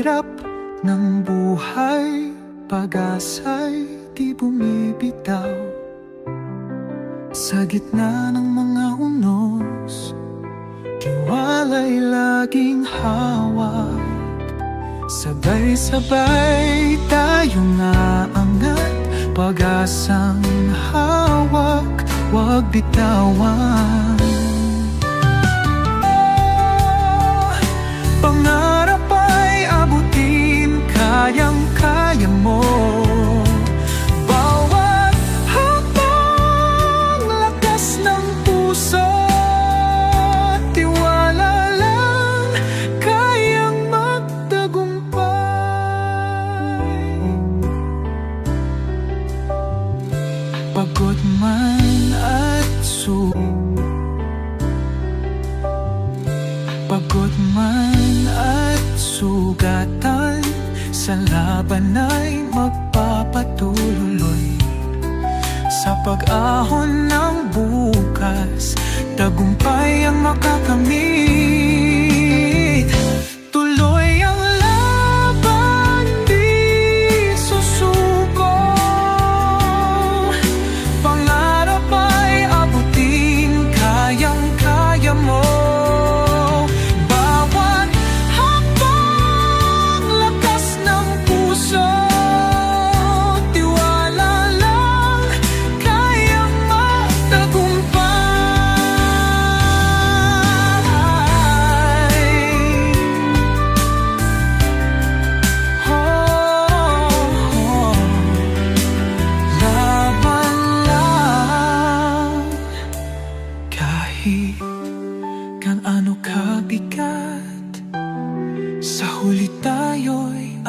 hirap ng buhay, pag-asa'y di bumibitaw. Sa gitna ng mga unos, tiwala'y laging hawak. Sabay-sabay tayong aangat, pag-asang hawak, huwag bitawan. Pangarap ay abutin, kayang-kaya mo. Bawat hakbang, lakas ng puso, tiwala lang, kayang magtagumpay. Pagod man at pagod man at sugatan, sa laban ay magpapatuloy. Sa pag-ahon ng bukas, tagumpay ang makakamit. Tuloy ang laban, di susuko. Pangarap ay abutin, kayang-kaya mo. Kan ano kabigat, sa huli tayo'y